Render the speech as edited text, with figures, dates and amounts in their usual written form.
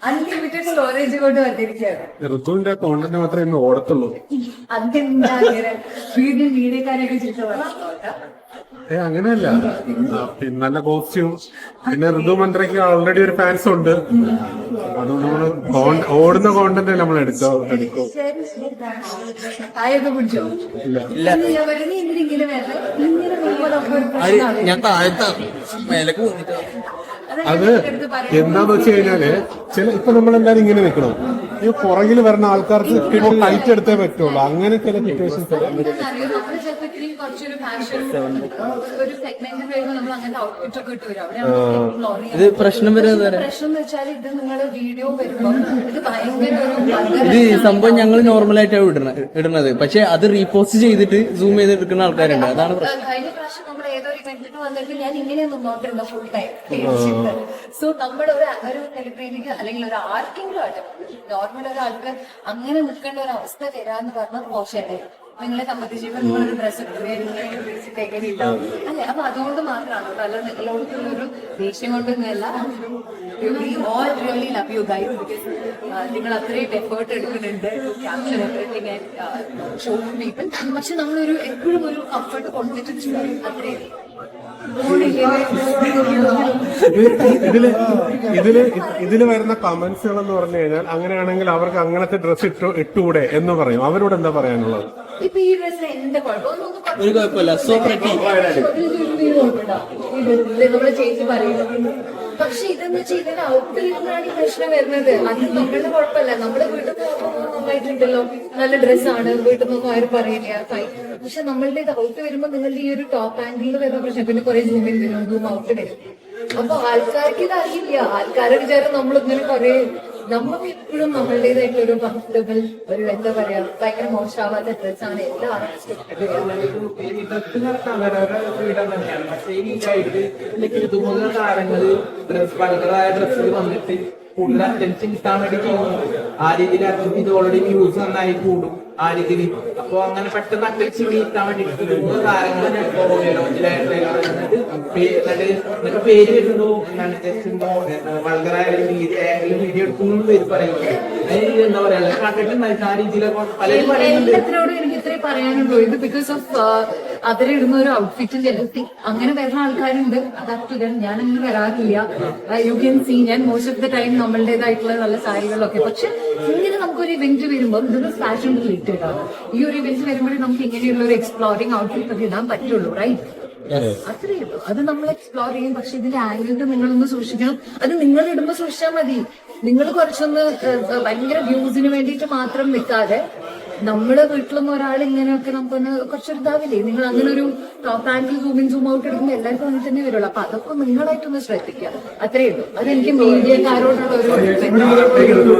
Unlimited storage കൊണ്ട് വന്നിരിക്കുകയാണ്. ഋതുവിന്റെ content മാത്രമേ ഇന്ന് ഓടത്തുള്ളൂ. അതെന്താ വീണ്ടും മീഡിയക്കാരെയൊക്കെ ചിരിച്ചു പറഞ്ഞോട്ടാ. അങ്ങനെയല്ല, നല്ല കോസ്റ്റ്യൂം. പിന്നെ ഋതു മന്ത്രയ്ക്ക് ഓൾറെഡി ഒരു ഫാൻസ് ഉണ്ട്. അതുകൊണ്ട് നമ്മള് ഓടുന്ന കോണ്ടന്റ് നമ്മൾ എടുക്കും. തായൊക്കെ പിടിച്ചോ? ഞാൻ താഴത്ത മേലേക്ക് അത് എന്താന്ന് വെച്ച് കഴിഞ്ഞാല് ഇപ്പൊ നമ്മളെല്ലാരും ഇങ്ങനെ നിൽക്കണം. ഈ പുറകിൽ വരുന്ന ആൾക്കാർക്ക് ഹൈറ്റ് എടുത്തേ പറ്റുള്ളൂ. അങ്ങനെ ചില സിറ്റുവേഷൻസ് ഇത് പ്രശ്നം വരുന്നത് ഇത് സംഭവം ഞങ്ങൾ നോർമലായിട്ടാണ് ഇടുന്നത്. പക്ഷെ അത് റീപോസ്റ്റ് ചെയ്തിട്ട് സൂം ചെയ്ത് എടുക്കുന്ന ആൾക്കാരുണ്ട്. അതാണ് പ്രശ്നം. വന്നിട്ട് ഞാൻ ഇങ്ങനെയൊന്നും നോക്കണ്ട ഫുൾ ടൈം. സോ നമ്മുടെ ഒരു സെലിബ്രിറ്റിക്ക് അല്ലെങ്കിൽ ഒരു ആർക്കെങ്കിലും ആട്ടെ, നോർമൽ ഒരാൾക്ക് അങ്ങനെ നിൽക്കേണ്ട ഒരു അവസ്ഥ വരാന്ന് പറഞ്ഞത് മോശമല്ലേ? നിങ്ങളെ സംബന്ധിച്ചിപ്പോൾ നിങ്ങളൊരു ഡ്രസ്സ് ഇട്ടാവും അല്ലെ? അപ്പൊ അതുകൊണ്ട് മാത്രമാണ് പല നിങ്ങളോടുള്ളൊരു ദേഷ്യം കൊണ്ടൊന്നുമല്ല. All really love you guys. Because നിങ്ങൾ അത്രയും എഫേർട്ട് എടുക്കുന്നുണ്ട് capture everything and show to people. പക്ഷെ നമ്മളൊരു എപ്പോഴും ഒരു കംഫർട്ട് കൊടുത്തിട്ട് അത്രയും ഇതില് വരുന്ന കമന്റ്സുകൾ എന്ന് പറഞ്ഞു കഴിഞ്ഞാൽ അങ്ങനെയാണെങ്കിൽ അവർക്ക് അങ്ങനത്തെ ഡ്രസ് ഇട്ടുകൂടെ എന്ന് പറയും. അവരോട് എന്താ പറയാനുള്ളത്? ഇപ്പൊ ഈ ഡ്രസ്സിന് എന്താ കുഴപ്പമില്ല, ഒരു കുഴപ്പമില്ല. സോ നമ്മള് ചേച്ചി പറയുന്നത്. പക്ഷെ ഇതെന്ന് വെച്ചാൽ ഇതിന്റെ ഔട്ട്ഫിറ്റിനാണ് ഈ പ്രശ്നം വരുന്നത്. അത് നമ്മളുടെ കുഴപ്പമില്ല. നമ്മള് വീട്ടിൽ നന്നായിട്ടുണ്ടല്ലോ, നല്ല ഡ്രസ്സാണ്, വീട്ടിൽ നിന്നൊന്നും ആരും പറയില്ല, ഫൈൻ. പക്ഷെ നമ്മളുടെ ഇത് ഔട്ട് വരുമ്പോ നിങ്ങളുടെ ഈ ഒരു ടോപ്പ് ആംഗിളിൽ വരുന്ന പ്രശ്നം, പിന്നെ കുറെ സൂം ഇൻ വരും, സൂം ഔട്ട് വരും. അപ്പൊ ആൾക്കാർക്ക് ഇത് അറിയില്ല. ആൾക്കാരെ വിചാരം നമ്മളിങ്ങനെ കുറെ നമുക്ക് എപ്പോഴും നമ്മളുടേതായിട്ടുള്ള ഒരു കംഫർട്ടബിൾ ഒരു എന്താ പറയാ ഭയങ്കര മോശമാവാത്ത ഡ്രസ്സാണ് എല്ലാ ആർട്ടിസ്റ്റും. താരങ്ങള് പലതരമായ ഡ്രസ്സിൽ വന്നിട്ട് കൂടുതൽ അറ്റൻഷൻ കിട്ടാൻ വേണ്ടി ചെയ്യുന്നു. ആ രീതിയിൽ ഇത് ഓൾറെഡി വ്യൂസ് നന്നായി കൂടും ആ രീതിയിൽ. അപ്പൊ അങ്ങനെ പെട്ടെന്ന് അറ്റൻഷൻ കിട്ടാൻ വേണ്ടിട്ട് താരങ്ങൾ എന്നിട്ട് പേര് വരുന്നു എന്നാണ് വൾഗറായ വീഡിയോ എടുക്കുന്നു പേര് പറയുന്നത്. അതിന് എന്താ പറയാ കണ്ടിട്ടുണ്ടായിരുന്നു ആ രീതിയിലൊക്കെ പലരും പറയുന്നുണ്ട്. എല്ലാത്തിനോടും എനിക്ക് ഇത്രയും പറയാനുള്ളൂ. ഇത് ബിക്കോസ് ഓഫ് അവരിടുന്ന ഒരു ഔട്ട്ഫിറ്റിന്റെ അങ്ങനെ വരുന്ന ആൾക്കാരുണ്ട്. അതാക്ച്വലി ഞാനങ്ങനെ വരാറില്ല. യു ക്യാൻ സീ ഞാൻ മോസ്റ്റ് ഓഫ് ദ ടൈം നമ്മളുടേതായിട്ടുള്ള നല്ല സാരികളൊക്കെ. പക്ഷെ ഇങ്ങനെ നമുക്കൊരു ഇവന്റ് വരുമ്പോൾ ഇതൊരു ഫാഷൻ റിലേറ്റഡ് ആണ്. ഈ ഒരു ഇവന്റ് വരുമ്പോഴേ നമുക്ക് ഇങ്ങനെയുള്ള ഒരു എക്സ്പ്ലോറിംഗ് ഔട്ട്ഫിറ്റ് ഒക്കെ ഇടാൻ പറ്റുള്ളൂ, റൈറ്റ്? അത്രയേ ഉള്ളൂ. അത് നമ്മൾ എക്സ്പ്ലോർ ചെയ്യും. പക്ഷെ ഇതിന്റെ ആംഗിൾ നിങ്ങളൊന്ന് സൂക്ഷിക്കണം. അത് നിങ്ങൾ ഇടുമ്പോൾ സൂക്ഷിച്ചാൽ മതി. നിങ്ങൾ കുറച്ചൊന്ന് ഭയങ്കര വ്യൂസിന് വേണ്ടിയിട്ട് മാത്രം നിൽക്കാതെ നമ്മുടെ വീട്ടിലൊന്നും ഒരാൾ ഇങ്ങനെയൊക്കെ നമുക്കൊന്ന് കുറച്ചൊരു ഇതാവില്ലേ? നിങ്ങൾ അങ്ങനെ ഒരു top angle zoom in zoom out എടുക്കുമ്പോൾ എല്ലാവർക്കും അങ്ങനെ തന്നെ വരുള്ളൂ. അപ്പൊ അതൊക്കെ നിങ്ങളായിട്ടൊന്ന് ശ്രദ്ധിക്കുക. അത്രയേ ഉള്ളൂ. അതെനിക്ക് മീഡിയക്കാരോടുള്ള ഒരു